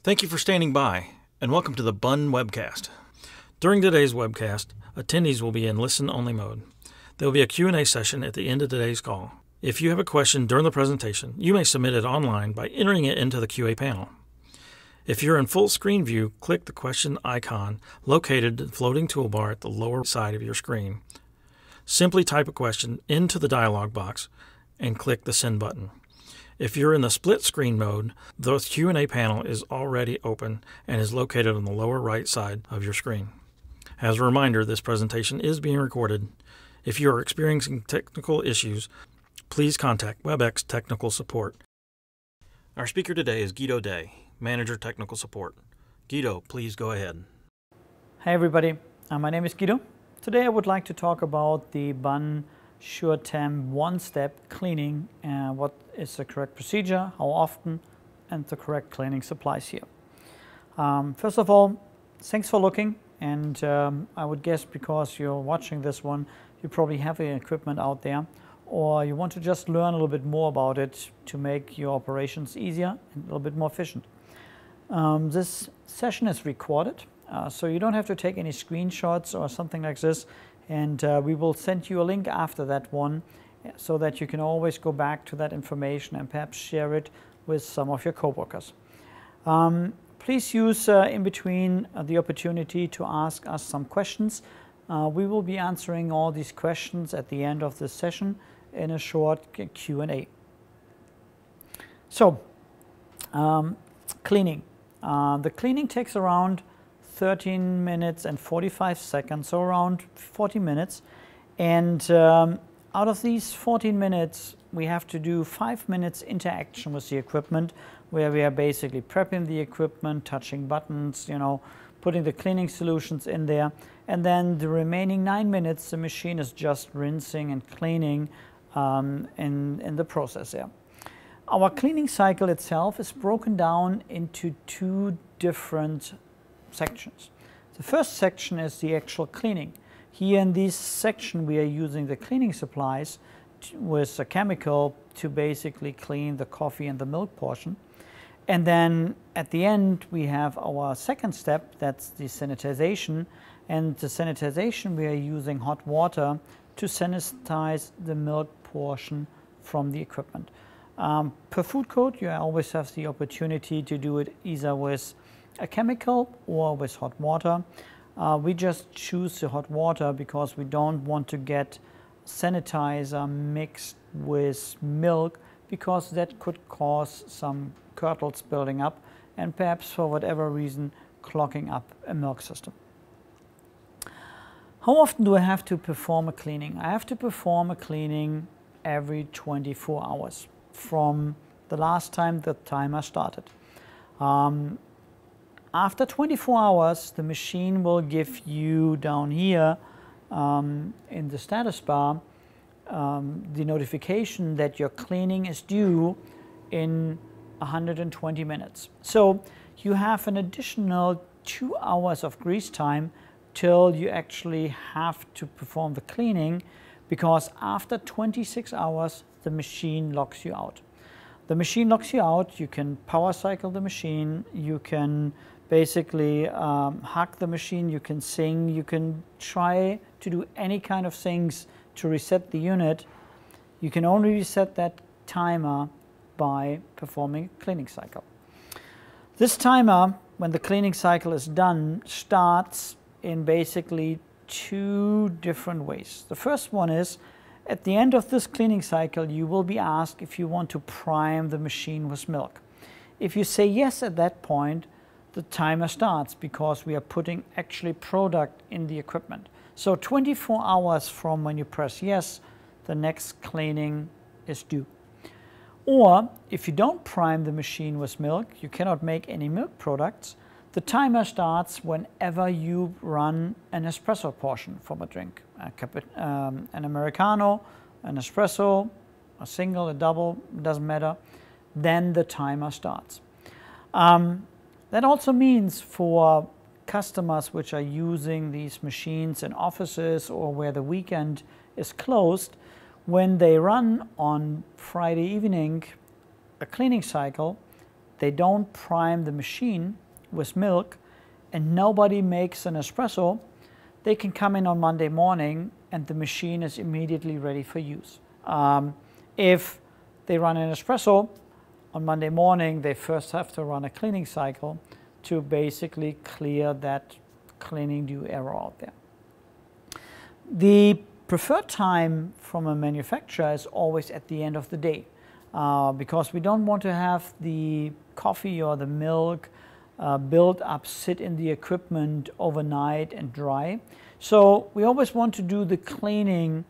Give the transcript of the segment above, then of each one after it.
Thank you for standing by, and welcome to the Bun Webcast. During today's webcast, attendees will be in listen-only mode. There will be a Q&A session at the end of today's call. If you have a question during the presentation, you may submit it online by entering it into the QA panel. If you're in full screen view, click the question icon located in the floating toolbar at the lower side of your screen. Simply type a question into the dialog box and click the send button. If you're in the split screen mode, the Q&A panel is already open and is located on the lower right side of your screen. As a reminder, this presentation is being recorded. If you are experiencing technical issues, please contact WebEx Technical Support. Our speaker today is Guido Day, Manager Technical Support. Guido, please go ahead. Hi everybody, my name is Guido. Today I would like to talk about the Bun Tamp one-step cleaning, what is the correct procedure, how often, and the correct cleaning supplies here. First of all, thanks for looking, and I would guess because you're watching this one, you probably have the equipment out there, or you want to just learn a little bit more about it to make your operations easier and a little bit more efficient. This session is recorded, so you don't have to take any screenshots or something like this. And we will send you a link after that one so that you can always go back to that information and perhaps share it with some of your coworkers. Please use in between the opportunity to ask us some questions. We will be answering all these questions at the end of this session in a short Q&A. So, cleaning. The cleaning takes around 13 minutes and 45 seconds, so around 40 minutes. And out of these 14 minutes, we have to do 5 minutes interaction with the equipment, where we are basically prepping the equipment, touching buttons, putting the cleaning solutions in there. And then the remaining 9 minutes, the machine is just rinsing and cleaning in the process there. Our cleaning cycle itself is broken down into two different sections. The first section is the actual cleaning. Here in this section we are using the cleaning supplies with a chemical to basically clean the coffee and the milk portion. And then at the end we have our second step, that's the sanitization. And the sanitization, we are using hot water to sanitize the milk portion from the equipment. Per food code, you always have the opportunity to do it either with a chemical or with hot water. We just choose the hot water because we don't want to get sanitizer mixed with milk, because that could cause some curdles building up and perhaps for whatever reason clogging up a milk system. How often do I have to perform a cleaning? I have to perform a cleaning every 24 hours from the last time the timer started. After 24 hours, the machine will give you down here in the status bar the notification that your cleaning is due in 120 minutes. So you have an additional 2 hours of grease time till you actually have to perform the cleaning, because after 26 hours, the machine locks you out. The machine locks you out. You can power cycle the machine, you can basically hack the machine, you can sing, you can try to do any kind of things to reset the unit. You can only reset that timer by performing a cleaning cycle. This timer, when the cleaning cycle is done, starts in basically two different ways. The first one is, at the end of this cleaning cycle, you will be asked if you want to prime the machine with milk. If you say yes at that point, the timer starts, because we are putting actually product in the equipment. So 24 hours from when you press yes, the next cleaning is due. Or if you don't prime the machine with milk, you cannot make any milk products, the timer starts whenever you run an espresso portion from a drink. An Americano, an espresso, a single, a double, doesn't matter, then the timer starts. That also means for customers which are using these machines in offices or where the weekend is closed, when they run on Friday evening a cleaning cycle, they don't prime the machine with milk and nobody makes an espresso, they can come in on Monday morning and the machine is immediately ready for use. If they run an espresso on Monday morning, they first have to run a cleaning cycle to basically clear that cleaning due error out there. The preferred time from a manufacturer is always at the end of the day, because we don't want to have the coffee or the milk build up, sit in the equipment overnight and dry. So we always want to do the cleaning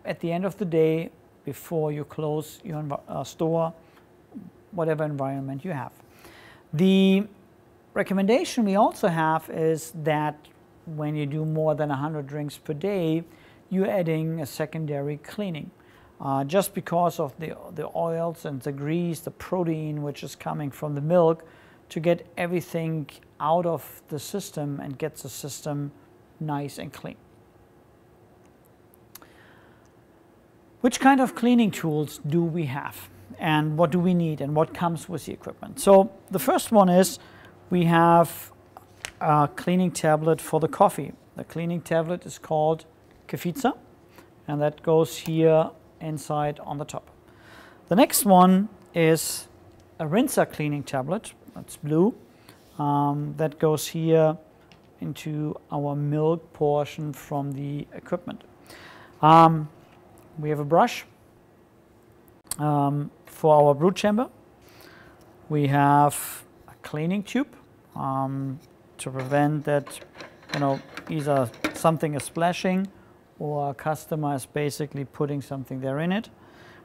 at the end of the day before you close your store, whatever environment you have. The recommendation we also have is that when you do more than 100 drinks per day, you're adding a secondary cleaning. Just because of the oils and the grease, the protein which is coming from the milk, to get everything out of the system and get the system nice and clean. Which kind of cleaning tools do we have? And what do we need and what comes with the equipment? So the first one is we have a cleaning tablet for the coffee. The cleaning tablet is called Kefitza, and that goes here inside on the top. The next one is a rinser cleaning tablet. That's blue. That goes here into our milk portion from the equipment. We have a brush for our brood chamber. We have a cleaning tube to prevent that, either something is splashing or a customer is basically putting something there in it.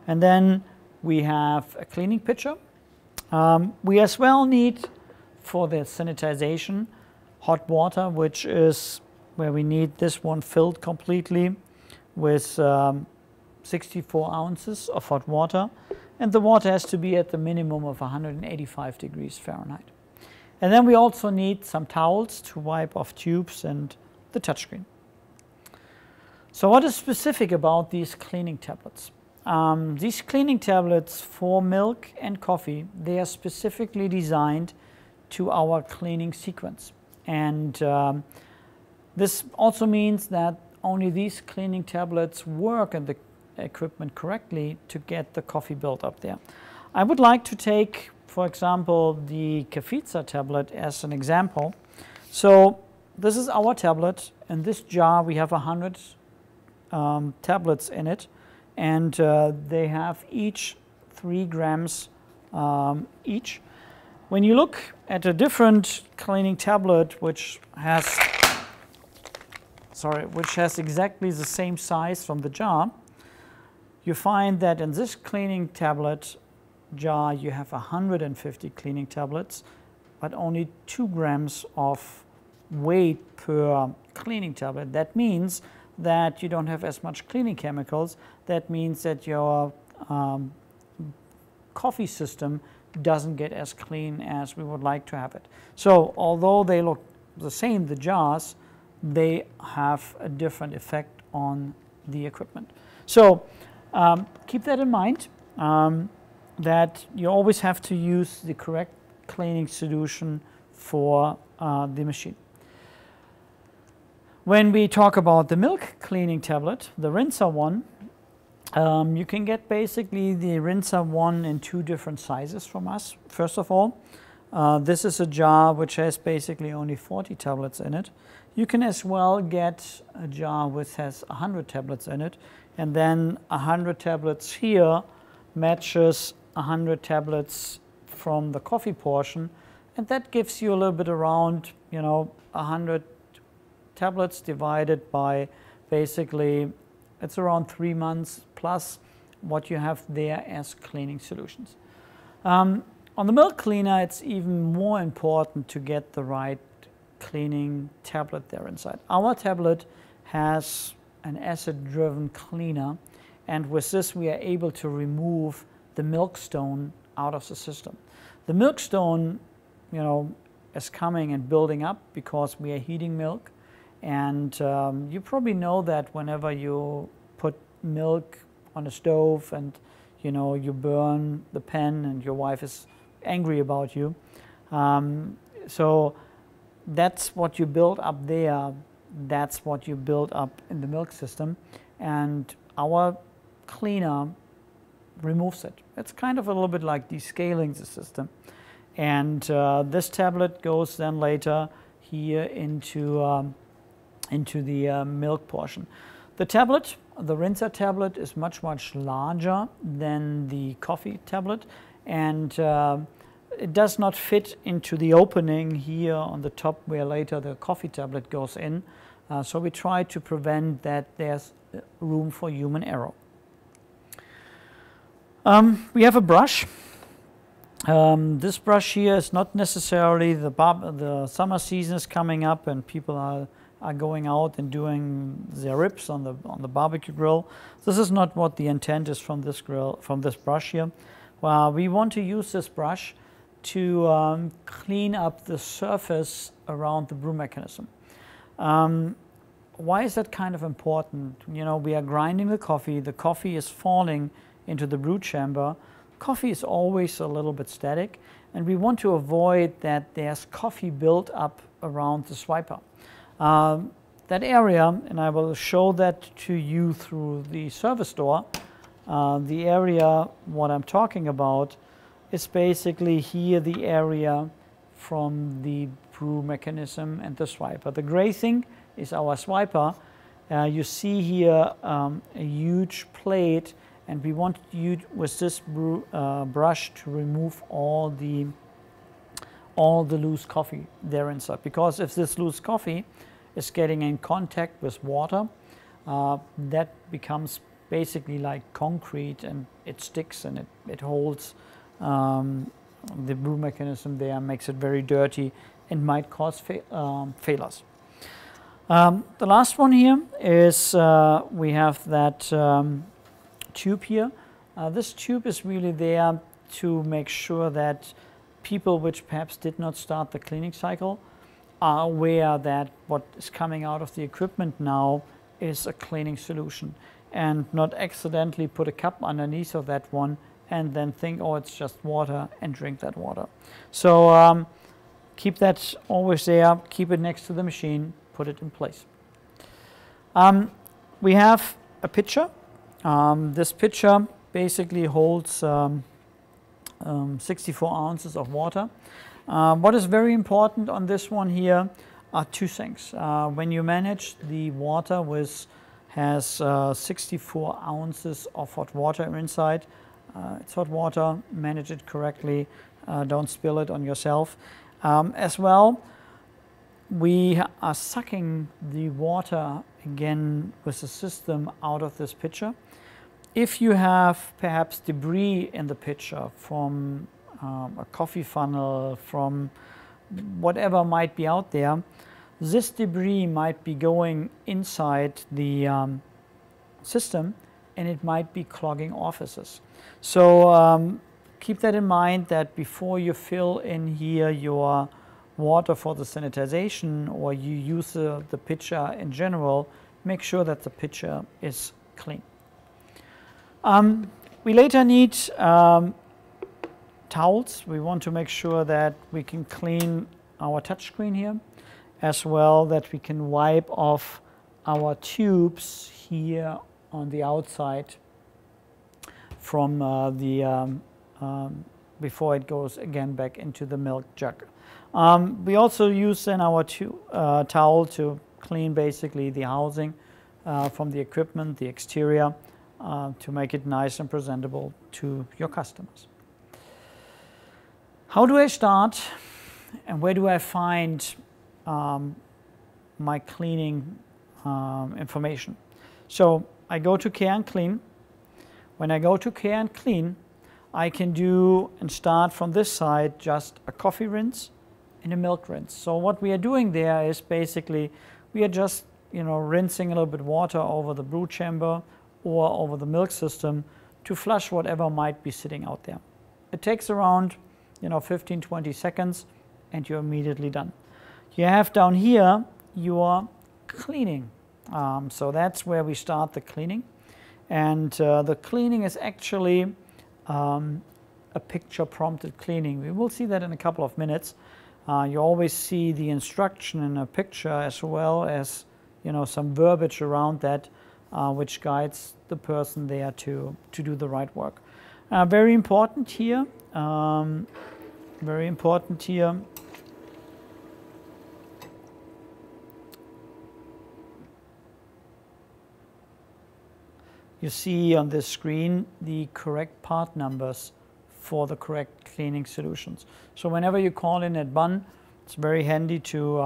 And then we have a cleaning pitcher. We as well need, for the sanitization, hot water, which is where we need this one filled completely with 64 ounces of hot water. And the water has to be at the minimum of 185 degrees Fahrenheit. And then we also need some towels to wipe off tubes and the touchscreen. So what is specific about these cleaning tablets? These cleaning tablets for milk and coffee, they are specifically designed to our cleaning sequence. And this also means that only these cleaning tablets work in the equipment correctly to get the coffee built up there. I would like to take, for example, the Kefitza tablet as an example. So this is our tablet. In this jar we have 100 tablets in it, and they have each 3 grams each. When you look at a different cleaning tablet which has exactly the same size from the jar, you find that in this cleaning tablet jar you have 150 cleaning tablets, but only 2 grams of weight per cleaning tablet. That means that you don't have as much cleaning chemicals. That means that your coffee system doesn't get as clean as we would like to have it. So although they look the same, the jars, they have a different effect on the equipment. So keep that in mind, that you always have to use the correct cleaning solution for the machine. When we talk about the milk cleaning tablet, the rinser one, you can get basically the rinser one in 2 different sizes from us. First of all, this is a jar which has basically only 40 tablets in it. You can as well get a jar which has 100 tablets in it, and then 100 tablets here matches 100 tablets from the coffee portion, and that gives you a little bit around, 100 tablets divided by basically, it's around 3 months plus what you have there as cleaning solutions. On the milk cleaner, it's even more important to get the right cleaning tablet there inside. Our tablet has an acid-driven cleaner, and with this we are able to remove the milk stone out of the system. The milk stone, is coming and building up because we are heating milk, and you probably know that whenever you put milk on a stove and you burn the pan and your wife is angry about you. So that's what you build up there. That's what you build up in the milk system, and our cleaner removes it. It's kind of a little bit like descaling the system. And this tablet goes then later here into the milk portion. The tablet, the rinser tablet, is much larger than the coffee tablet, and it does not fit into the opening here on the top where later the coffee tablet goes in. So we try to prevent that there's room for human error. We have a brush. This brush here is not necessarily the summer season is coming up and people are going out and doing their ribs on the barbecue grill. This is not what the intent is from this brush here. We want to use this brush to clean up the surface around the brew mechanism. Why is that kind of important? You know, we are grinding the coffee is falling into the brew chamber. Coffee is always a little bit static, and we want to avoid that there's coffee built up around the swiper. That area, and I will show that to you through the service door, the area what I'm talking about is basically here the area from the brew mechanism and the swiper. The gray thing is our swiper. You see here a huge plate, and we want you with this brush to remove all the loose coffee there inside, because if this loose coffee is getting in contact with water, that becomes basically like concrete, and it sticks and it holds the brew mechanism there, makes it very dirty and might cause failures. The last one here is we have that tube here. This tube is really there to make sure that people which perhaps did not start the cleaning cycle are aware that what is coming out of the equipment now is a cleaning solution, and not accidentally put a cup underneath of that one and then think, oh, it's just water, and drink that water. So keep that always there, keep it next to the machine, put it in place. We have a pitcher. This pitcher basically holds 64 ounces of water. What is very important on this one here are two things. When you manage the water has 64 ounces of hot water inside. It's hot water, manage it correctly, don't spill it on yourself. As well, we are sucking the water again with the system out of this pitcher. If you have perhaps debris in the pitcher from a coffee funnel, from whatever might be out there, this debris might be going inside the system, and it might be clogging orifices. So keep that in mind, that before you fill in here your water for the sanitization, or you use the pitcher in general, make sure that the pitcher is clean. We later need towels. We want to make sure that we can clean our touchscreen here, as well that we can wipe off our tubes here on the outside from before it goes again back into the milk jug. We also use then our towel to clean basically the housing from the equipment, the exterior, to make it nice and presentable to your customers. How do I start, and where do I find my cleaning information? So I go to Care and Clean. When I go to Care and Clean, I can do and start from this side just a coffee rinse and a milk rinse. So what we are doing there is basically we are just rinsing a little bit water over the brew chamber or over the milk system to flush whatever might be sitting out there. It takes around 15-20 seconds, and you're immediately done. You have down here your cleaning. So that's where we start the cleaning. And the cleaning is actually a picture prompted cleaning. We will see that in a couple of minutes. You always see the instruction in a picture as well as, you know, some verbiage around that, which guides the person there to do the right work. Very important here. Very important here. You see on this screen the correct part numbers for the correct cleaning solutions. So whenever you call in at Bun, it's very handy to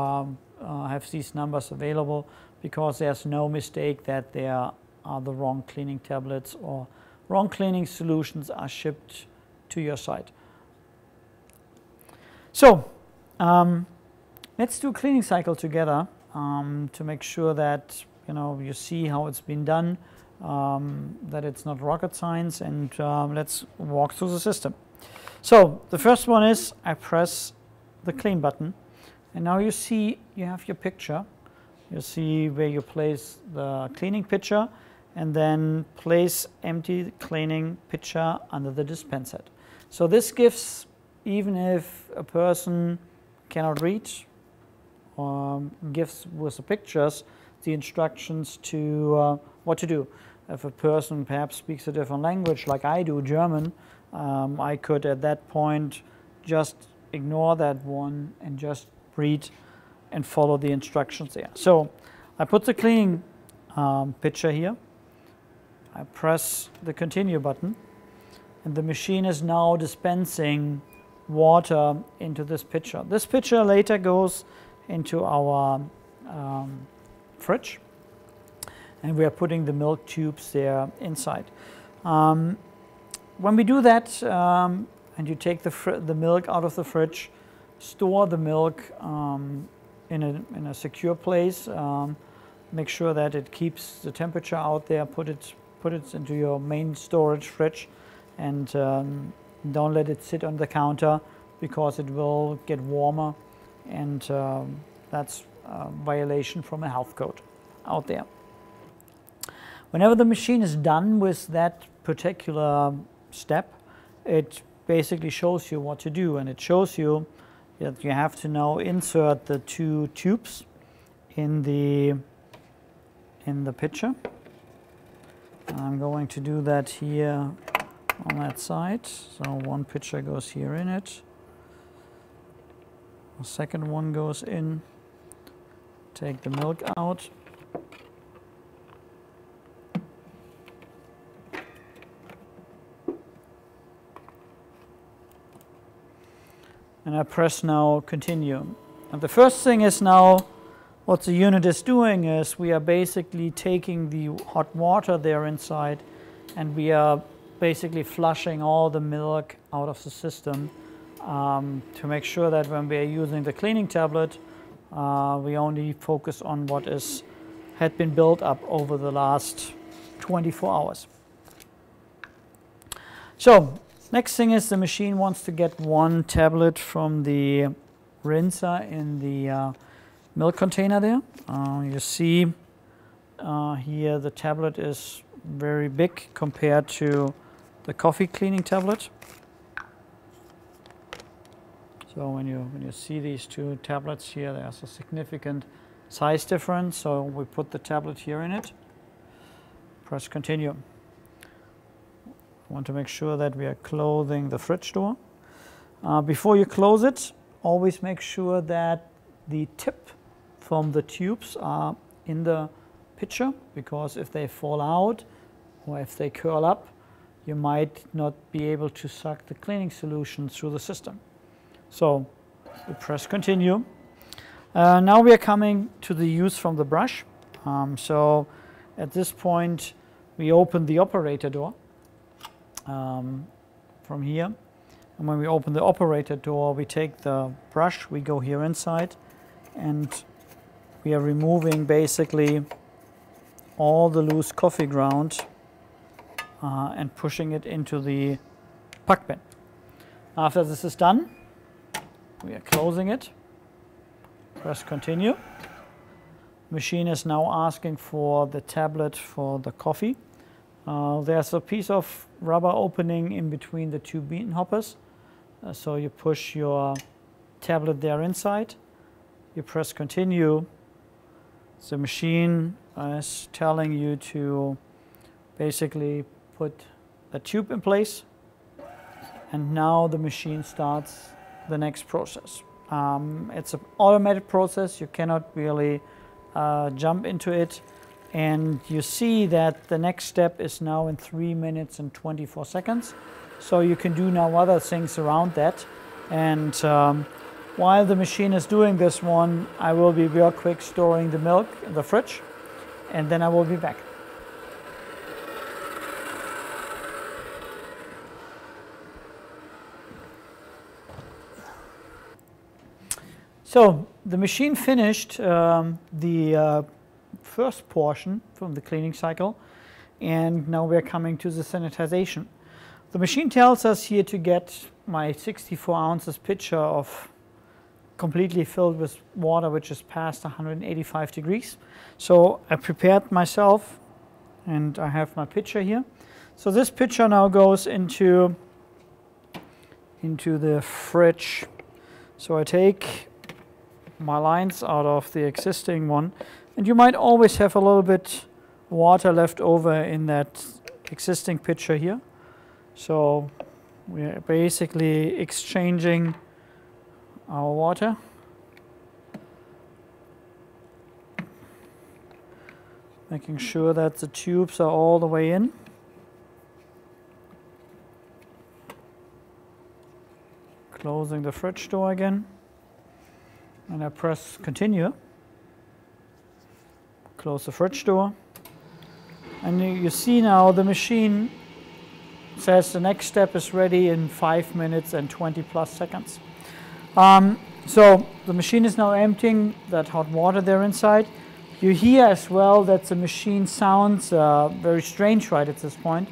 have these numbers available, because there's no mistake that there are the wrong cleaning tablets or wrong cleaning solutions are shipped to your site. So let's do a cleaning cycle together to make sure that, you know, you see how it's been done. That it's not rocket science, and let's walk through the system. So the first one is I press the clean button, and now you see you have your picture. You see where you place the cleaning pitcher, and then place empty cleaning pitcher under the dispense head. So this gives, even if a person cannot read, gives with the pictures the instructions to what to do. If a person perhaps speaks a different language like I do, German, I could at that point just ignore that one and just read and follow the instructions there. So I put the cleaning pitcher here. I press the continue button, and the machine is now dispensing water into this pitcher. This pitcher later goes into our fridge, and we are putting the milk tubes there inside. When we do that, and you take the milk out of the fridge, store the milk in a secure place, make sure that it keeps the temperature out there, put it into your main storage fridge, and don't let it sit on the counter, because it will get warmer, and that's a violation from a health code out there. Whenever the machine is done with that particular step, it basically shows you what to do, and it shows you that you have to now insert the two tubes in the pitcher. I'm going to do that here on that side. So one pitcher goes here in it. The second one goes in. Take the milk out. And I press now continue. And the first thing is now, what the unit is doing is we are basically taking the hot water there inside, and we are basically flushing all the milk out of the system to make sure that when we are using the cleaning tablet, we only focus on what had been built up over the last 24 hours. So next thing is the machine wants to get one tablet from the rinser in the milk container there. You see here the tablet is very big compared to the coffee cleaning tablet. So when you see these two tablets here, there's a significant size difference. So we put the tablet here in it. Press continue. I want to make sure that we are closing the fridge door. Before you close it, always make sure that the tip from the tubes are in the pitcher, because if they fall out or if they curl up, you might not be able to suck the cleaning solution through the system. So we press continue. Now we are coming to the use from the brush. So at this point we open the operator door from here, and when we open the operator door, we take the brush, we go here inside, and we are removing basically all the loose coffee ground and pushing it into the puck bin. After this is done, we are closing it. Press continue. Machine is now asking for the tablet for the coffee. There's a piece of rubber opening in between the two bean hoppers. So you push your tablet there inside, you press continue. The machine is telling you to basically put a tube in place, and now the machine starts the next process. It's an automated process, you cannot really jump into it, and you see that the next step is now in 3 minutes and 24 seconds. So you can do now other things around that. And while the machine is doing this one, I will be real quick storing the milk in the fridge, and then I will be back. So the machine finished the first portion from the cleaning cycle, and now we're coming to the sanitization. The machine tells us here to get my 64 ounces pitcher of completely filled with water, which is past 185 degrees. So I prepared myself, and I have my pitcher here. So this pitcher now goes into the fridge. So I take my lines out of the existing one, and you might always have a little bit water left over in that existing pitcher here. So we're basically exchanging our water. Making sure that the tubes are all the way in. Closing the fridge door again. And I press continue. Close the fridge door. And you see now the machine says the next step is ready in 5 minutes and 20 plus seconds. So the machine is now emptying that hot water there inside. You hear as well that the machine sounds very strange right at this point.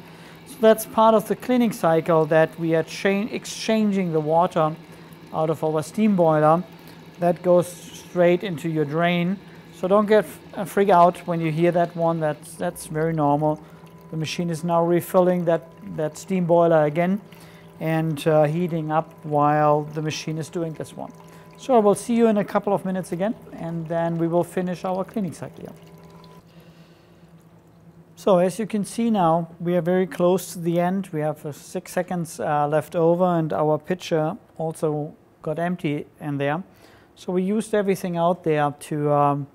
So that's part of the cleaning cycle, that we are exchanging the water out of our steam boiler. That goes straight into your drain. So don't get freak out when you hear that one. That's very normal. The machine is now refilling that steam boiler again and heating up while the machine is doing this one. So I will see you in a couple of minutes again, and then we will finish our cleaning cycle here. So as you can see now, we are very close to the end. We have 6 seconds left over, and our pitcher also got empty in there. So we used everything out there to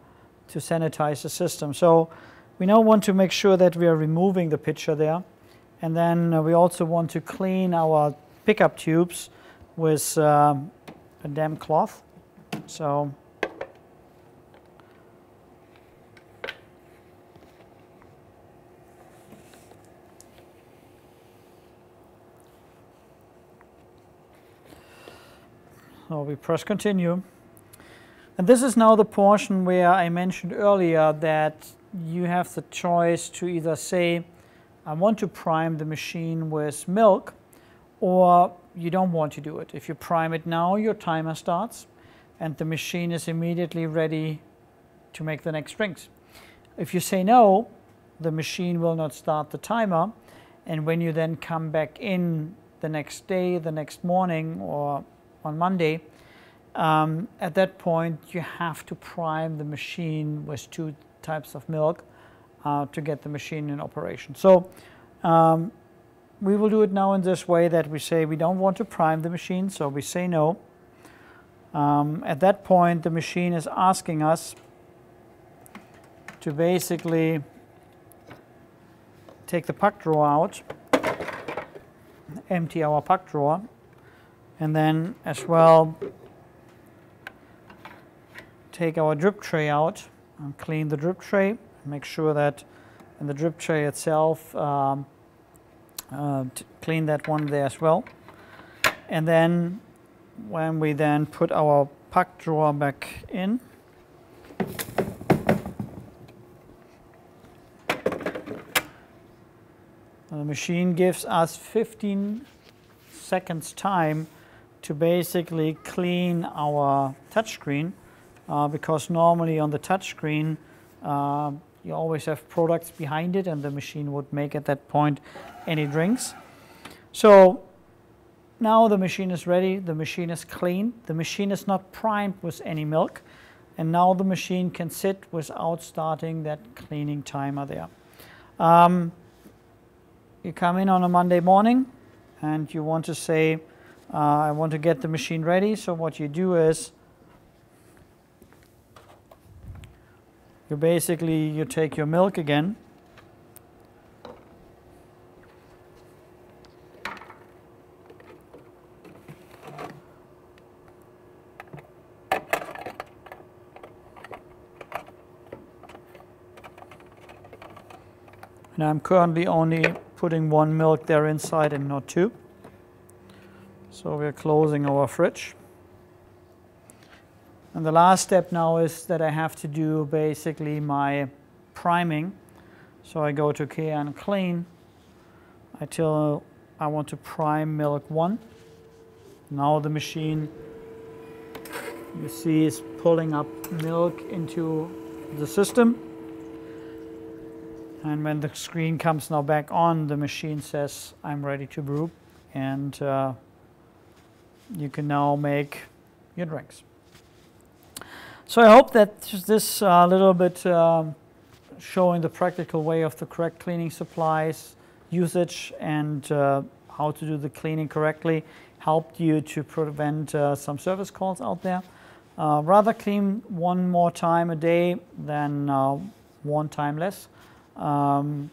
sanitize the system. So we now want to make sure that we are removing the pitcher there. And then we also want to clean our pickup tubes with a damp cloth. So we press continue. And this is now the portion where I mentioned earlier that you have the choice to either say, I want to prime the machine with milk, or you don't want to do it. If you prime it now, your timer starts and the machine is immediately ready to make the next drinks. If you say no, the machine will not start the timer, and when you then come back in the next day, the next morning, or on Monday, at that point you have to prime the machine with 2 types of milk to get the machine in operation. So we will do it now in this way, that we say we don't want to prime the machine, so we say no. At that point the machine is asking us to basically take the puck drawer out, empty our puck drawer, and then as well take our drip tray out and clean the drip tray. Make sure that in the drip tray itself, clean that one there as well. And then when we then put our puck drawer back in, the machine gives us 15 seconds time to basically clean our touchscreen, because normally on the touchscreen you always have products behind it, and the machine would make at that point any drinks. So now the machine is ready, the machine is clean, the machine is not primed with any milk, and now the machine can sit without starting that cleaning timer there. You come in on a Monday morning and you want to say, I want to get the machine ready. So what you do is you take your milk again, and I'm currently only putting one milk there inside and not two. So we're closing our fridge. And the last step now is that I have to do basically my priming. So I go to Care and Clean until I want to prime milk 1. Now the machine, you see, is pulling up milk into the system. And when the screen comes now back on, the machine says, I'm ready to brew. And you can now make your drinks. So I hope that this little bit showing the practical way of the correct cleaning supplies, usage, and how to do the cleaning correctly helped you to prevent some service calls out there. Rather clean one more time a day than one time less. The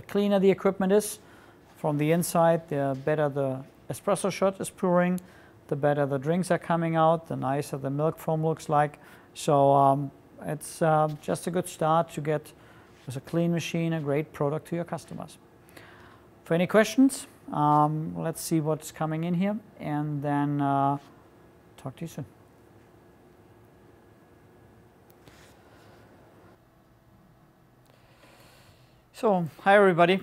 cleaner the equipment is from the inside, the better the espresso shot is pouring, the better the drinks are coming out, the nicer the milk foam looks like. So it's just a good start to get, with a clean machine, a great product to your customers. For any questions, let's see what's coming in here, and then talk to you soon. So, hi everybody.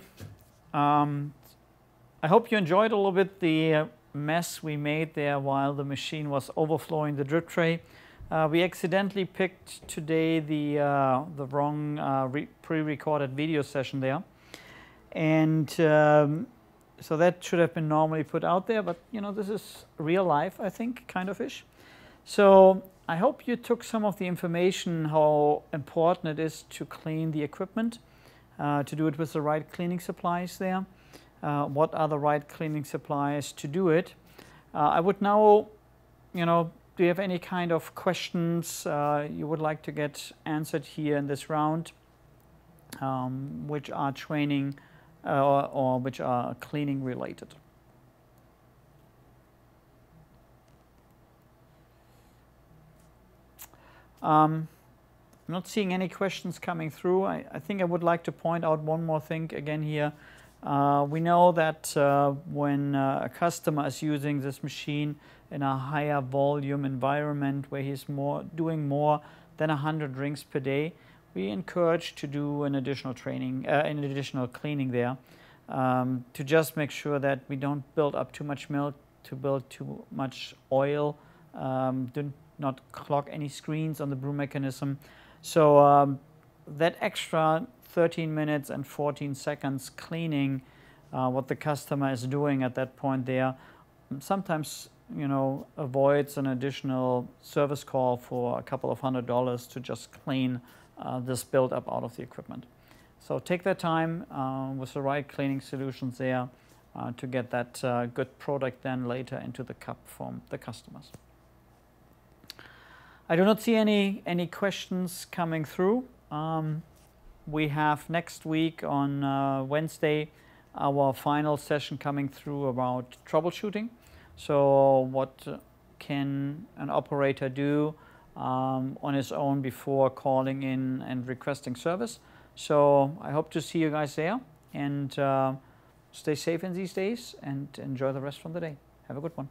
I hope you enjoyed a little bit the mess we made there while the machine was overflowing the drip tray. We accidentally picked today the wrong pre-recorded video session there. And so that should have been normally put out there, but you know, this is real life, I think, kind of ish. So I hope you took some of the information, how important it is to clean the equipment. To do it with the right cleaning supplies there. What are the right cleaning supplies to do it? I would now, you know, do you have any kind of questions you would like to get answered here in this round, which are training or which are cleaning related? I'm not seeing any questions coming through. I think I would like to point out one more thing again here. We know that when a customer is using this machine in a higher volume environment where he's doing more than 100 drinks per day, we encourage to do an additional training, an additional cleaning there, to just make sure that we don't build up too much milk, to build too much oil, do not clog any screens on the brew mechanism. So that extra 13 minutes and 14 seconds cleaning what the customer is doing at that point there sometimes, you know, avoids an additional service call for a couple of $100 to just clean this buildup out of the equipment. So take that time with the right cleaning solutions there to get that good product then later into the cup from the customers. I do not see any questions coming through. We have next week on Wednesday our final session coming through about troubleshooting. So what can an operator do on his own before calling in and requesting service? So I hope to see you guys there, and stay safe in these days and enjoy the rest from the day. Have a good one.